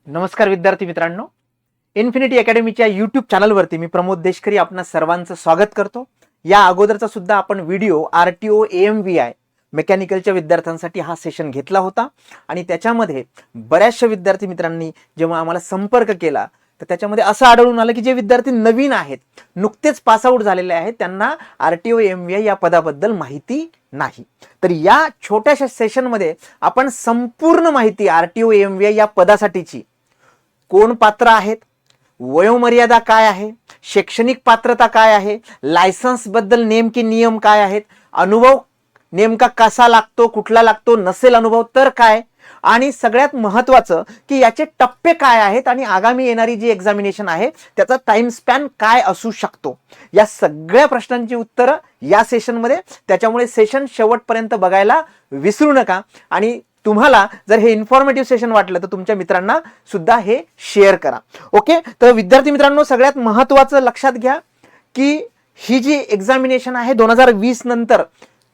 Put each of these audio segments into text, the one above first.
नमस्कार विद्यार्थी मित्रांनो, इन्फिनिटी अकॅडमीच्या यूट्यूब चॅनलवरती मी प्रमोद देशकरी आपणा सर्वांचं स्वागत करतो. या अगोदरचा सुद्धा आपण व्हिडिओ RTO AMVI मेकॅनिकलच्या विद्यार्थ्यांसाठी हा सेशन घेतला होता आणि त्याच्यामध्ये बऱ्याचशा विद्यार्थी मित्रांनी जेव्हा आम्हाला संपर्क केला तर त्याच्यामध्ये असं आढळून आलं की जे विद्यार्थी नवीन आहेत, नुकतेच पास आउट झालेले आहेत, त्यांना RTO AMVI या पदाबद्दल माहिती नाही. तर या छोट्याशा सेशनमध्ये आपण संपूर्ण माहिती RTO AMVI या पदासाठीची, कोण पात्र आहेत, वयोमर्यादा काय आहे, शैक्षणिक पात्रता काय आहे, लायसन्स बद्दल नेमके नियम काय आहेत, अनुभव नेमका कसा लागतो, कुठला लागतो, नसेल अनुभव तर काय, आणि सगळ्यात महत्त्वाचं की याचे टप्पे काय आहेत आणि आगामी येणारी जी एक्झामिनेशन आहे त्याचा टाइम स्पॅन काय असू शकतो, या सगळ्या प्रश्नांची उत्तरं या सेशनमध्ये. त्याच्यामुळे सेशन शेवटपर्यंत बघायला विसरू नका आणि तुम्हाला जर हे इन्फॉर्मेटिव्ह सेशन वाटलं तर तुमच्या मित्रांना सुद्धा हे शेअर करा. ओके, तर विद्यार्थी मित्रांनो, सगळ्यात महत्त्वाचं लक्षात घ्या की ही जी एक्झामिनेशन आहे 2020 नंतर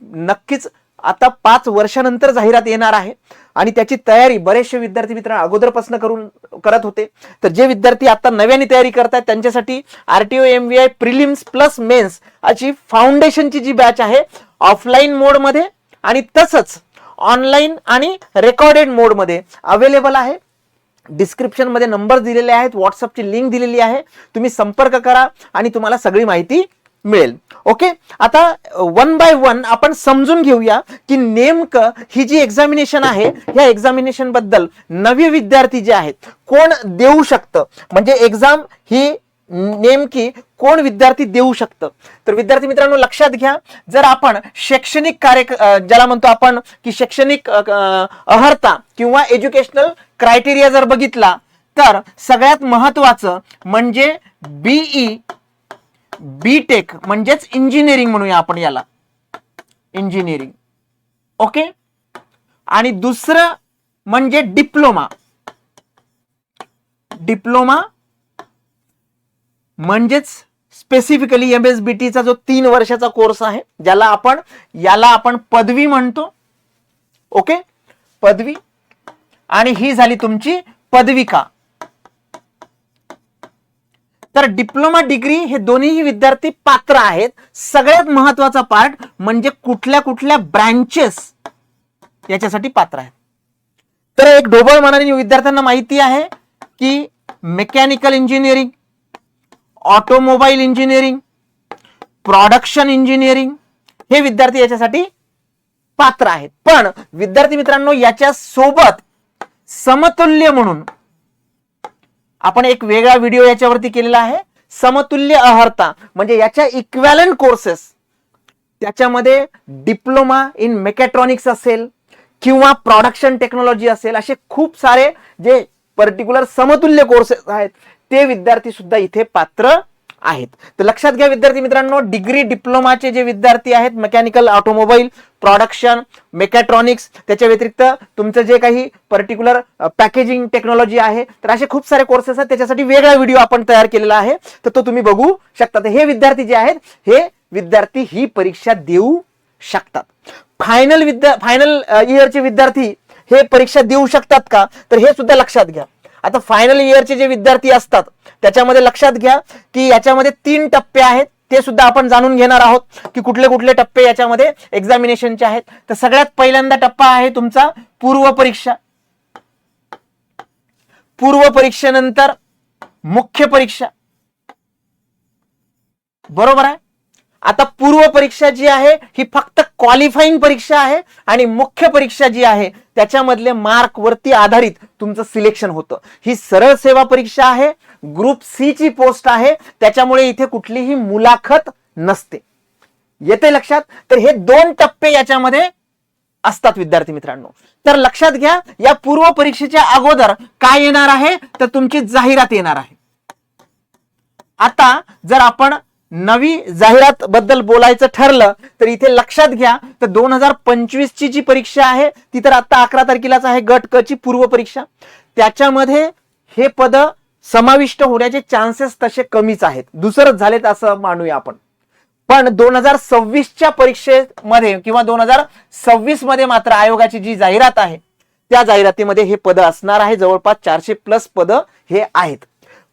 नक्कीच आता 5 वर्षानंतर जाहिरात येणार आहे आणि त्याची तयारी बरेचसे विद्यार्थी मित्र अगोदरपासून करत होते. तर जे विद्यार्थी आता नव्याने तयारी करतात त्यांच्यासाठी RTO AMVI prelims plus mains अशी फाउंडेशनची जी बॅच आहे ऑफलाईन मोडमध्ये आणि तसंच ऑनलाईन आणि रेकॉर्डेड मोडमध्ये अवेलेबल आहे. डिस्क्रिप्शन मध्ये नंबर दिलेले आहेत, व्हॉट्सअपची लिंक दिलेली आहे, तुम्ही संपर्क करा आणि तुम्हाला सगळी माहिती मिळेल. ओके, आता वन बाय वन आपण समजून घेऊया की नेमकं ही जी एक्झामिनेशन आहे या एक्झामिनेशन बद्दल नवे विद्यार्थी जे आहेत कोण देऊ शकतं, म्हणजे एक्झाम ही नेमकी कोण विद्यार्थी देऊ शकतं. तर विद्यार्थी मित्रांनो लक्षात घ्या, जर आपण शैक्षणिक कार्य ज्याला म्हणतो आपण की शैक्षणिक अर्हता किंवा एज्युकेशनल क्रायटेरिया जर बघितला तर सगळ्यात महत्वाचं म्हणजे BE BTech म्हणजेच इंजिनिअरिंग म्हणूया आपण याला, इंजिनिअरिंग. ओके, आणि दुसरं म्हणजे डिप्लोमा. डिप्लोमा म्हणजेच स्पेसिफिकली MSBT चा जो 3 वर्षाचा कोर्स आहे याला आपण पदवी म्हणतो. ओके, पदवी, आणि ही झाली तुमची पदविका. तर डिप्लोमा डिग्री हे दोन्ही विद्यार्थी पात्र आहेत. सगळ्यात महत्वाचा पार्ट म्हणजे कुठल्या कुठल्या ब्रँचेस याच्यासाठी पात्र आहेत. तर एक ढोबळ मनाने विद्यार्थ्यांना माहिती आहे की mechanical engineering, automobile engineering, production engineering हे विद्यार्थी याच्यासाठी पात्र आहेत. पण विद्यार्थी मित्रांनो याच्या सोबत समतुल्य म्हणून आपण एक वेगळा व्हिडिओ याच्यावरती केलेला आहे. समतुल्य अर्हता म्हणजे याच्या इक्वॅलंट कोर्सेस, त्याच्यामध्ये डिप्लोमा इन मेकॅट्रॉनिक्स असेल किंवा प्रोडक्शन टेक्नॉलॉजी असेल, असे खूप सारे जे पर्टिक्युलर समतुल्य कोर्सेस आहेत ते विद्यार्थी सुद्धा इथे पात्र आहेत. तर लक्षात घ्या विद्यार्थी मित्रांनो, डिग्री डिप्लोमाचे जे विद्यार्थी आहेत मेकॅनिकल, ऑटोमोबाईल, प्रोडक्शन, मेकॅट्रॉनिक्स, त्याच्या व्यतिरिक्त तुमचं जे काही पर्टिक्युलर पॅकेजिंग टेक्नॉलॉजी आहे, तर असे खूप सारे कोर्सेस आहेत. त्याच्यासाठी वेगळा व्हिडिओ आपण तयार केलेला आहे, तर तो तुम्ही बघू शकता. तर हे विद्यार्थी जे आहेत हे विद्यार्थी ही परीक्षा देऊ शकतात. फायनल इयरचे विद्यार्थी हे परीक्षा देऊ शकतात का, तर हे सुद्धा लक्षात घ्या. आता फायनल इयरचे जे विद्यार्थी असतात त्याच्यामध्ये लक्षात घ्या की याच्यामध्ये 3 टप्पे आहेत, ते सुद्धा आपण जाणून घेणार आहोत की कुठले कुठले टप्पे याच्यामध्ये एक्झामिनेशनचे आहेत. तर सगळ्यात पहिल्यांदा टप्पा आहे तुमचा पूर्व परीक्षा. पूर्व परीक्षेनंतर मुख्य परीक्षा, बरोबर आहे. आता पूर्व परीक्षा जी आहे ही फक्त क्वालिफाईंग परीक्षा आहे आणि मुख्य परीक्षा जी आहे त्याच्यामधले मार्क वरती आधारित तुमचं सिलेक्शन होतं. ही सरळ सेवा परीक्षा आहे, ग्रुप C ची पोस्ट आहे, त्याच्यामुळे इथे कुठलीही मुलाखत नसते. येते लक्षात. तर हे 2 टप्पे याच्यामध्ये असतात विद्यार्थी मित्रांनो. तर लक्षात घ्या, या पूर्व परीक्षेच्या अगोदर काय येणार आहे तर तुमची जाहिरात येणार आहे. आता जर आपण नवी जाहिरात बद्दल बोलायचं ठरलं तर इथे लक्षात घ्या, तर 2025 ची जी परीक्षा आहे ती तर आता 11 तारखेलाच आहे, गट क ची पूर्व परीक्षा. त्याच्यामध्ये हे पद समाविष्ट होण्याचे चान्सेस तसे कमीच आहेत, दुसरंच झालेत असं मानूया आपण. पण 2026च्या परीक्षेमध्ये किंवा 2026 मध्ये मात्र आयोगाची जी जाहिरात आहे त्या जाहिरातीमध्ये हे पद असणार आहे. जवळपास 400+ पद हे आहेत.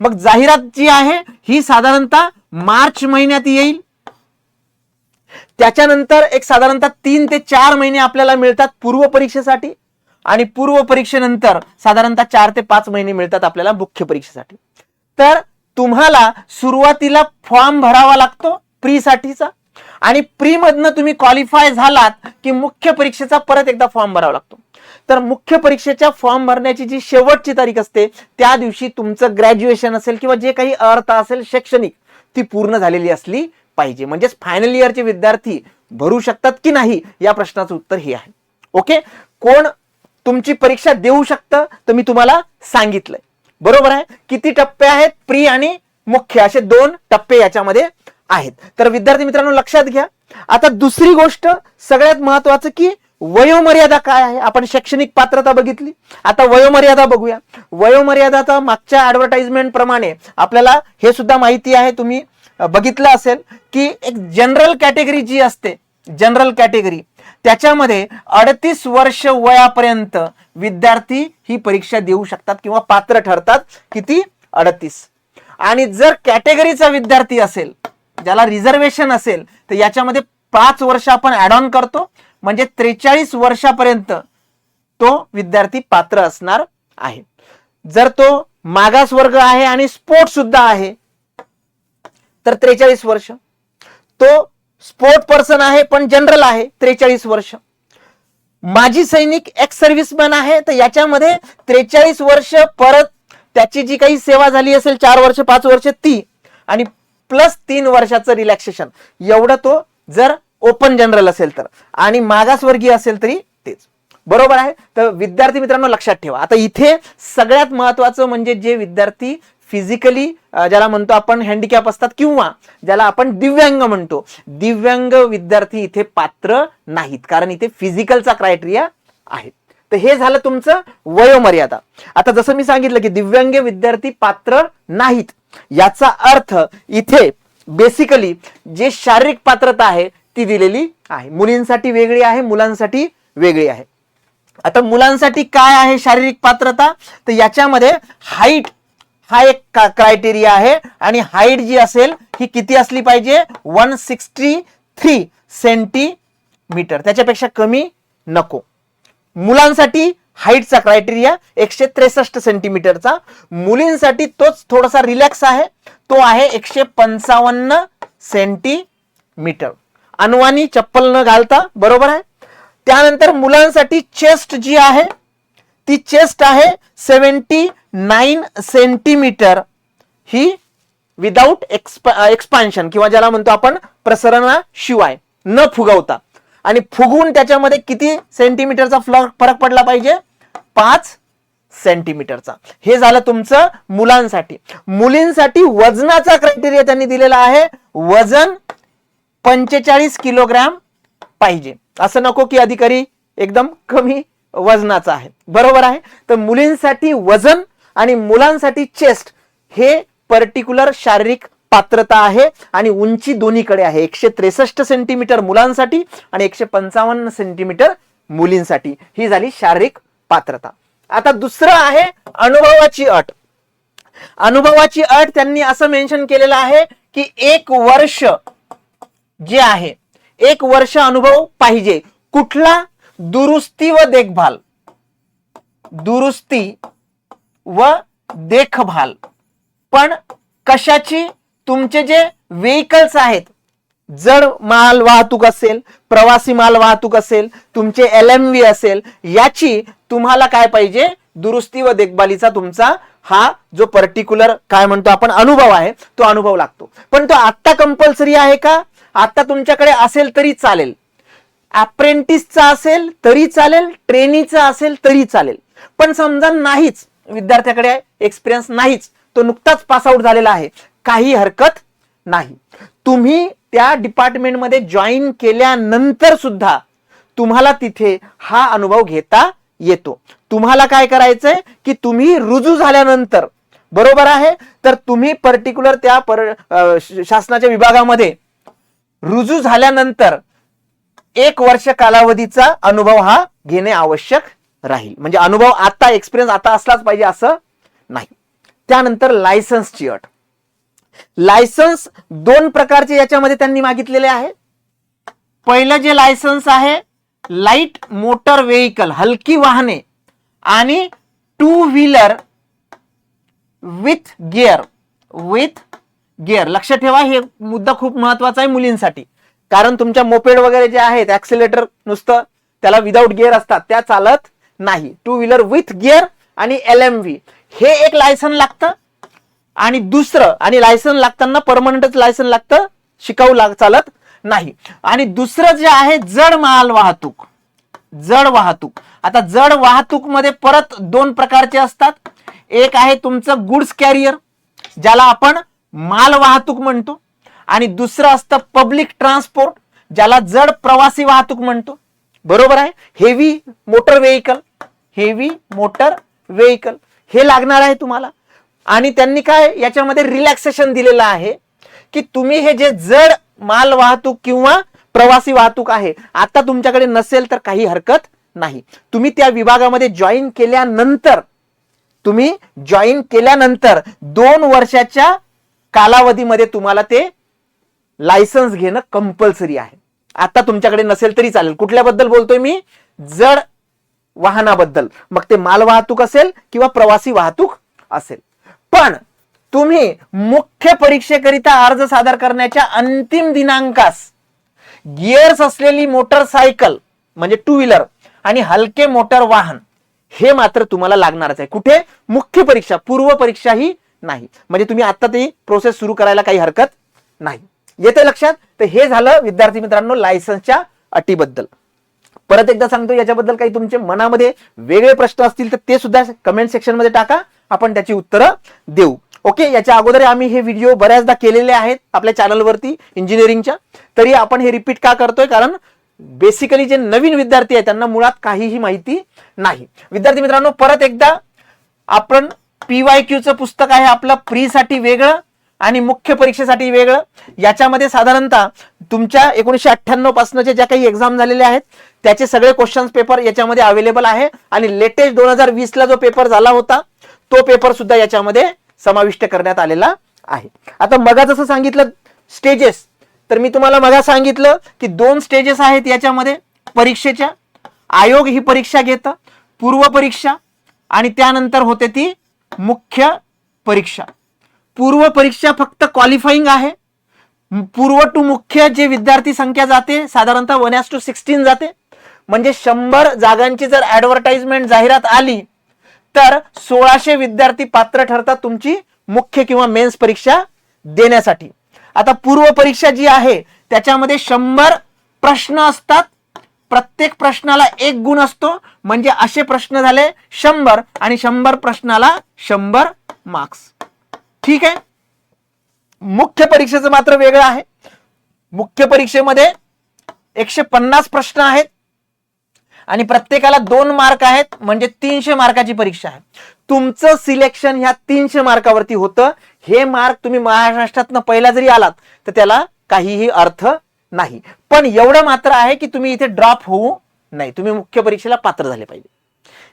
मग जाहिरात जी आहे ही साधारणतः मार्च महिन्यात येईल. त्याच्यानंतर एक साधारणतः 3 ते 4 महिने आपल्याला मिळतात पूर्व परीक्षेसाठी आणि पूर्व परीक्षेनंतर साधारणतः 4 ते 5 महिने मिळतात आपल्याला मुख्य परीक्षेसाठी. तर तुम्हाला सुरुवातीला फॉर्म भरावा लागतो प्री साठीचा आणि प्री मधनं तुम्ही क्वालिफाय झालात की मुख्य परीक्षेचा परत एकदा फॉर्म भरावा लागतो. तर मुख्य परीक्षेच्या फॉर्म भरण्याची जी शेवटची तारीख असते त्या दिवशी तुमचं ग्रॅज्युएशन असेल किंवा जे काही अर्थ असेल शैक्षणिक ती पूर्ण झालेली असली पाहिजे. म्हणजेच फायनल इयरचे विद्यार्थी भरू शकतात की नाही या प्रश्नाचं उत्तर हे आहे. ओके, कोण तुमची परीक्षा देऊ शकतं तर मी तुम्हाला सांगितलंय. बरोबर आहे. किती टप्पे आहेत? प्री आणि मुख्य असे 2 टप्पे याच्यामध्ये आहेत. तर विद्यार्थी मित्रांनो लक्षात घ्या. आता दुसरी गोष्ट सगळ्यात महत्वाचं की वयोमर्यादा काय आहे. आपण शैक्षणिक पात्रता बघितली, आता वयोमर्यादा बघूया. वयोमर्यादा मागच्या ऍडव्हर्टाइजमेंट प्रमाणे आपल्याला हे सुद्धा माहिती आहे, तुम्ही बघितलं असेल की एक जनरल कॅटेगरी जी असते, जनरल कॅटेगरी त्याच्यामध्ये 38 वर्ष वयापर्यंत विद्यार्थी ही परीक्षा देऊ शकतात किंवा पात्र ठरतात. किती? 38. आणि जर कॅटेगरीचा विद्यार्थी असेल, ज्याला रिझर्वेशन असेल, तर याच्यामध्ये 5 वर्ष आपण ऍड ऑन करतो म्हणजे 43 वर्षापर्यंत तो विद्यार्थी पात्र असणार आहे. जर तो मागास वर्ग आहे आणि स्पोर्ट सुद्धा आहे तर 43 वर्ष. तो स्पोर्ट पर्सन आहे पण जनरल आहे 43 वर्ष. माजी सैनिक एक्स सर्व्हिसमॅन आहे तर याच्यामध्ये 43 वर्ष परत त्याची जी काही सेवा झाली असेल 4 वर्ष 5 वर्ष ती आणि प्लस 3 वर्षाचं रिलॅक्सेशन एवढं तो जर ओपन जनरल असेल तर, आणि मागासवर्गीय असेल तरी तेच. बरोबर आहे. तर विद्यार्थी मित्रांनो लक्षात ठेवा. आता इथे सगळ्यात महत्वाचं म्हणजे जे विद्यार्थी फिजिकली ज्याला म्हणतो आपण हँडिकॅप असतात किंवा ज्याला आपण दिव्यांग म्हणतो, दिव्यांग विद्यार्थी इथे पात्र नाहीत कारण इथे फिजिकलचा क्रायटेरिया आहे. तर हे झालं तुमचं वयोमर्यादा. आता जसं मी सांगितलं की दिव्यांग विद्यार्थी पात्र नाहीत याचा अर्थ इथे बेसिकली जे शारीरिक पात्रता आहे ती दिलेली आहे. मुलींसाठी वेगळी आहे, मुलांसाठी वेगळी आहे. आता मुलांसाठी काय आहे शारीरिक पात्रता, तर याच्यामध्ये हाईट हा एक क्रायटेरिया आहे आणि हाईट जी असेल ही किती असली पाहिजे? 163 सेंटीमीटर, त्याच्यापेक्षा कमी नको. मुलांसाठी हाईटचा क्रायटेरिया 163 सेंटीमीटरचा. मुलींसाठी तोच थोडासा रिलॅक्स आहे, तो आहे 155 सेंटीमीटर. अनवाणी चप्पल न घालता. बरोबर आहे. त्यानंतर मुलांसाठी चेस्ट जी आहे ती चेस्ट आहे 79 सेंटीमीटर, ही विदाउट एक्सपान्शन किंवा ज्याला म्हणतो आपण प्रसरणाशिवाय, न फुगवता. आणि फुगवून त्याच्यामध्ये किती सेंटीमीटरचा फरक पडला पाहिजे? 5 सेंटीमीटरचा. हे झालं तुमचं मुलांसाठी. मुलींसाठी वजनाचा क्रायटेरिया त्यांनी दिलेला आहे, वजन 45 किलोग्रॅम पाहिजे. असं नको की अधिकारी एकदम कमी वजनाचा आहे. बरोबर आहे. तर मुलींसाठी वजन आणि मुलांसाठी चेस्ट हे पर्टिक्युलर शारीरिक पात्रता आहे आणि उंची दोन्हीकडे आहे. 163 सेंटीमीटर मुलांसाठी आणि 155 सेंटीमीटर मुलींसाठी. ही झाली शारीरिक पात्रता. आता दुसरं आहे अनुभवाची अट. अनुभवाची अट त्यांनी असं मेन्शन केलेलं आहे की 1 वर्ष जे आहे 1 वर्ष अनुभव पाहिजे. कुठला? दुरुस्ती व देखभाल. दुरुस्ती व देखभाल. पण कशाची? तुमचे जे व्हेइकल्स आहेत, जड माल वाहतूक असेल, प्रवासी माल वाहतूक असेल, तुमचे LMV असेल, याची तुम्हाला काय पाहिजे? दुरुस्ती व देखभालीचा तुमचा हा जो पर्टिक्युलर काय म्हणतो आपण अनुभव आहे तो अनुभव लागतो. पण तो आता कंपल्सरी आहे का? आता तुमच्याकडे असेल तरी चालेल. अप्रेंटिसचा असेल तरी चालेल, ट्रेनीचा असेल तरी चालेल. पण समजा नाहीच, विद्यार्थ्याकडे एक्सपिरियन्स नाहीच, तो नुकताच पास आउट झालेला आहे, काही हरकत नाही. तुम्ही त्या डिपार्टमेंटमध्ये जॉईन केल्यानंतर सुद्धा तुम्हाला तिथे हा अनुभव घेता येतो. तुम्हाला काय करायचंय की तुम्ही रुजू झाल्यानंतर, बरोबर आहे, तर तुम्ही पर्टिक्युलर त्या शासनाच्या विभागामध्ये रुजू झाल्यानंतर 1 वर्ष कालावधीचा अनुभव हा घेणे आवश्यक राहील. म्हणजे अनुभव आता, एक्सपिरियन्स आता असलाच पाहिजे असं नाही. त्यानंतर लायसन्सची अट. लायसन्स दोन प्रकारचे याच्यामध्ये त्यांनी मागितलेले आहे. पहिलं जे लायसन्स आहे लाईट मोटर व्हेकल, हलकी वाहने आणि टू व्हीलर विथ गिअर. लक्ष ठेवा, हे मुद्दा खूप महत्वाचा आहे मुलींसाठी. कारण तुमच्या मोपेड वगैरे जे आहेत ऍक्सिलेटर नुसतं त्याला विदाऊट गिअर असतात, त्या चालत नाही. टू व्हीलर विथ गिअर आणि LMV हे एक लायसन लागतं. आणि दुसरं, आणि लायसन लागताना परमनंटच लायसन लागतं, शिकाऊ चालत नाही. आणि दुसरं जे आहे जड माल वाहतूक. आता जड वाहतूक मध्ये परत दोन प्रकारचे असतात. एक आहे तुमचं गुड्स कॅरियर, ज्याला आपण माल वाहतूक म्हणतो, आणि दुसरं असतं पब्लिक ट्रान्सपोर्ट, ज्याला जड प्रवासी वाहतूक म्हणतो. बरोबर आहे. हेवी मोटर व्हेकल हे लागणार आहे तुम्हाला. आणि त्यांनी काय याच्यामध्ये रिलॅक्सेशन दिलेलं आहे की तुम्ही हे जे जड माल वाहतूक किंवा प्रवासी वाहतूक आहे, आता तुमच्याकडे नसेल तर काही हरकत नाही. तुम्ही त्या विभागामध्ये जॉईन केल्यानंतर 2 वर्षाच्या कालावधीमध्ये तुम्हाला ते लायसन्स घेणं कंपल्सरी आहे. आता तुमच्याकडे नसेल तरी चालेल. कुठल्याबद्दल बोलतोय मी? जड वाहनाबद्दल. मग ते माल वाहतूक असेल किंवा प्रवासी वाहतूक असेल. पण तुम्ही मुख्य परीक्षेकरिता अर्ज सादर करण्याच्या अंतिम दिनांकास गिअर्स असलेली मोटरसायकल म्हणजे टू व्हीलर आणि हलके मोटर वाहन हे मात्र तुम्हाला लागणारच आहे. कुठे? मुख्य परीक्षा, पूर्व परीक्षा ही नाही. म्हणजे तुम्ही आता ती प्रोसेस सुरू करायला काही हरकत नाही. येते लक्षात? तर हे झालं विद्यार्थी मित्रांनो लायसन्सच्या अटीबद्दल. परत एकदा सांगतो, याच्याबद्दल काही तुमचे मनामध्ये वेगळे प्रश्न असतील तर ते सुद्धा कमेंट सेक्शन मध्ये टाका, आपण त्याची उत्तरं देऊ. ओके. याच्या अगोदर आम्ही हे व्हिडिओ बऱ्याचदा केलेले आहेत आपल्या चॅनलवरती इंजिनिअरिंगच्या. तरी आपण हे रिपीट का करतोय? कारण बेसिकली जे नवीन विद्यार्थी आहेत त्यांना मुळात काहीही माहिती नाही. विद्यार्थी मित्रांनो, परत एकदा आपण PYQचं पुस्तक आहे आपलं, प्री साठी वेगळं आणि मुख्य परीक्षेसाठी वेगळं. याच्यामध्ये साधारणतः तुमच्या 1998 पासूनचे ज्या काही एक्झाम झालेले आहेत त्याचे सगळे क्वेश्चन्स पेपर याच्यामध्ये अवेलेबल आहे. आणि लेटेस्ट 2020 ला जो पेपर झाला होता तो पेपर सुद्धा याच्यामध्ये समाविष्ट करण्यात आलेला आहे. आता मगा जसं सांगितलं स्टेजेस, तर मी तुम्हाला मगा सांगितलं की 2 स्टेजेस आहेत याच्यामध्ये परीक्षेच्या. आयोग ही परीक्षा घेतं, पूर्व परीक्षा आणि त्यानंतर होते ती मुख्य परीक्षा. पूर्व परीक्षा फक्त क्वालिफाईंग आहे. पूर्व टू मुख्य जे विद्यार्थी संख्या जाते साधारणतः 1:16 जाते. म्हणजे 100 जागांची जर ऍडव्हर्टाइजमेंट जाहिरात आली तर 1600 विद्यार्थी पात्र ठरतात तुमची मुख्य किंवा मेन्स परीक्षा देण्यासाठी. आता पूर्व परीक्षा जी आहे त्याच्यामध्ये 100 प्रश्न असतात. प्रत्येक प्रश्नाला 1 गुण असतो. म्हणजे असे प्रश्न झाले 100 आणि 100 प्रश्नाला 100 मार्क्स. ठीक आहे. मुख्य परीक्षेचं मात्र वेगळं आहे. मुख्य परीक्षेमध्ये 150 प्रश्न आहेत आणि प्रत्येकाला 2 मार्क आहेत. म्हणजे 300 मार्काची परीक्षा आहे. तुमचं सिलेक्शन ह्या 300 मार्कावरती होतं. हे मार्क तुम्ही महाराष्ट्रातनं पहिला जरी आलात तर त्याला काहीही अर्थ नाही. पण एवढं मात्र आहे की तुम्ही इथे ड्रॉप होऊ नाही. तुम्ही मुख्य परीक्षेला पात्र झाले पाहिजे.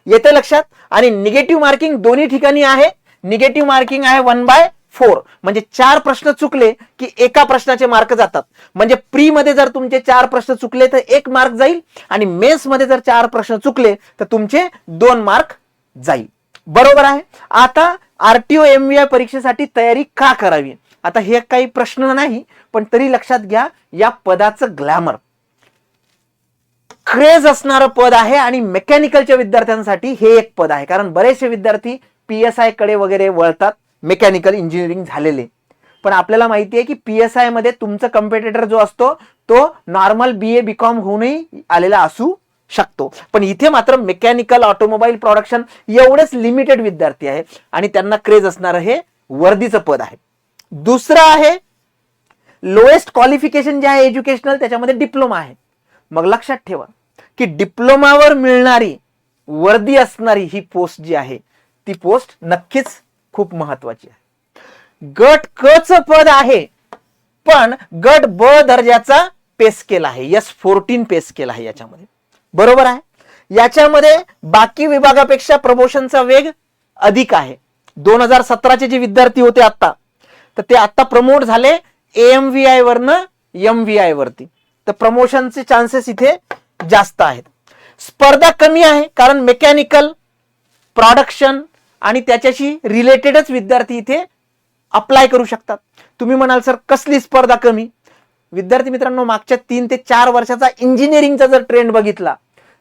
येते लक्षात? आणि निगेटिव्ह मार्किंग दोन्ही ठिकाणी आहे. निगेटिव्ह मार्किंग आहे 1/4. म्हणजे 4 प्रश्न चुकले की एका प्रश्नाचे मार्क जातात. म्हणजे प्री मध्ये जर तुमचे 4 प्रश्न चुकले तर 1 मार्क जाईल आणि मेन्स मध्ये जर 4 प्रश्न चुकले तर तुमचे 2 मार्क जाईल. बरोबर आहे. आता RTO MVI परीक्षेसाठी तयारी का करावी? आता हे काही प्रश्न नाही, पण तरी लक्षात घ्या, या पदाचं ग्लॅमर क्रेज असणारं पद आहे आणि मेकॅनिकलच्या विद्यार्थ्यांसाठी हे एक पद आहे. कारण बरेचसे विद्यार्थी PSI कडे वगैरे वळतात, मेकॅनिकल इंजिनिअरिंग झालेले. पण आपल्याला माहिती आहे की PSI मध्ये तुमचा कॉम्पिटिटर जो असतो तो नॉर्मल BA BCom होऊनही आलेला असू शकतो. पण इथे मात्र मेकॅनिकल, ऑटोमोबाईल प्रोडक्शन एवढेच लिमिटेड विद्यार्थी आहे आणि त्यांना क्रेज असणारं हे वर्दीचं पद आहे. दुसरं आहे लोएस्ट क्वालिफिकेशन जे आहे एज्युकेशनल, त्याच्यामध्ये डिप्लोमा आहे. मग लक्षात ठेवा की डिप्लोमावर मिळणारी वर्दी असणारी ही पोस्ट जी आहे ती पोस्ट नक्कीच खूप महत्वाची आहे. गट क च पद आहे, पण गट ब दर्जाचा पे स्केल आहे. S14 पे स्केल आहे याच्यामध्ये. बरोबर आहे. याच्यामध्ये बाकी विभागापेक्षा प्रमोशनचा वेग अधिक आहे. 2017चे जे विद्यार्थी होते आता, तर ते आता प्रमोट झाले AMVI वरनं MVI वरती. तर प्रमोशनचे चान्सेस इथे जास्त आहेत. स्पर्धा कमी आहे कारण मेकॅनिकल, प्रोडक्शन आणि त्याच्याशी रिलेटेडच विद्यार्थी इथे अप्लाय करू शकतात. तुम्ही म्हणाल सर कसली स्पर्धा कमी? विद्यार्थी मित्रांनो, मागच्या 3 ते 4 वर्षाचा इंजिनिअरिंगचा जर ट्रेंड बघितला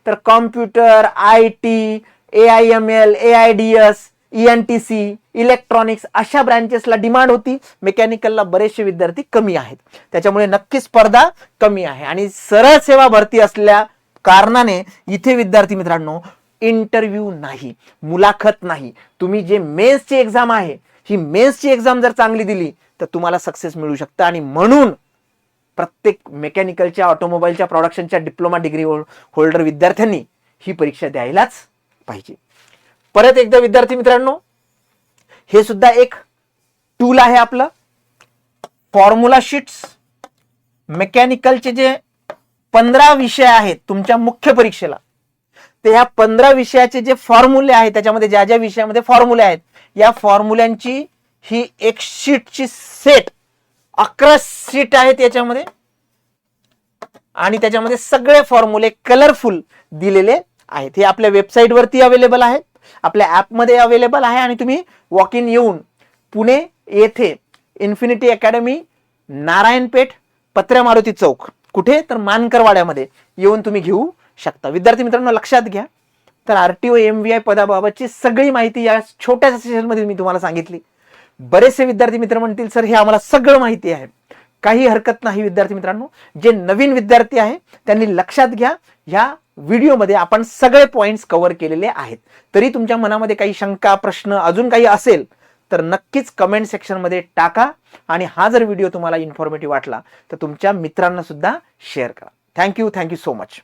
तर computer, IT, AIML, AIDS, ENTC, electronics अशा ब्रँचेसला डिमांड होती. मेकॅनिकलला बरेचसे विद्यार्थी कमी आहेत. त्याच्यामुळे नक्की स्पर्धा कमी आहे. आणि सरळ सेवा भरती असल्या कारणाने इथे विद्यार्थी मित्रांनो इंटरव्ह्यू नाही, मुलाखत नाही. तुम्ही जे मेन्सची एक्झाम आहे, ही मेन्सची एक्झाम जर चांगली दिली तर तुम्हाला सक्सेस मिळू शकतं. आणि म्हणून प्रत्येक मेकॅनिकलच्या, ऑटोमोबाईलच्या, प्रोडक्शनच्या डिप्लोमा डिग्री होल्डर विद्यार्थ्यांनी ही परीक्षा द्यायलाच पाहिजे. परत एकदा विद्यार्थी मित्रांनो, हे सुद्धा एक टूल आहे आपलं, फॉर्म्युला शीट्स. मेकॅनिकलचे जे 15 विषय आहेत तुमच्या मुख्य परीक्षेला, ते ह्या 15 विषयाचे जे फॉर्म्युले आहेत, त्याच्यामध्ये ज्या ज्या विषयामध्ये फॉर्म्युले आहेत, या फॉर्म्युल्यांची ही एक शीटची सेट 11 शीट आहेत याच्यामध्ये. आणि त्याच्यामध्ये सगळे फॉर्म्युले कलरफुल दिलेले आहेत. हे आपल्या वेबसाईट वरती अवेलेबल आहेत, आपल्या ऍपमध्ये अवेलेबल आहे. आणि तुम्ही वॉक इन येऊन पुणे येथे इन्फिनिटी अकॅडमी, नारायणपेठ, पत्र्या मारुती चौक, कुठे तर मानकरवाड्यामध्ये येऊन तुम्ही घेऊ शकता. विद्यार्थी मित्रांनो लक्षात घ्या, तर RTO MVI पदाबाबतची सगळी माहिती या छोट्याशा सेशनमध्ये मी तुम्हाला सांगितली. बरेचसे विद्यार्थी मित्र म्हणतील सर हे आम्हाला सगळं माहिती आहे. काही हरकत नाही विद्यार्थी मित्रांनो, जे नवीन विद्यार्थी आहे त्यांनी लक्षात घ्या, ह्या व्हिडिओमध्ये आपण सगळे पॉइंट्स कव्हर केलेले आहेत. तरी तुमच्या मनामध्ये काही शंका, प्रश्न अजून काही असेल तर नक्कीच कमेंट सेक्शनमध्ये टाका. आणि हा जर व्हिडिओ तुम्हाला इन्फॉर्मेटिव्ह वाटला तर तुमच्या मित्रांना सुद्धा शेअर करा. Thank you so much.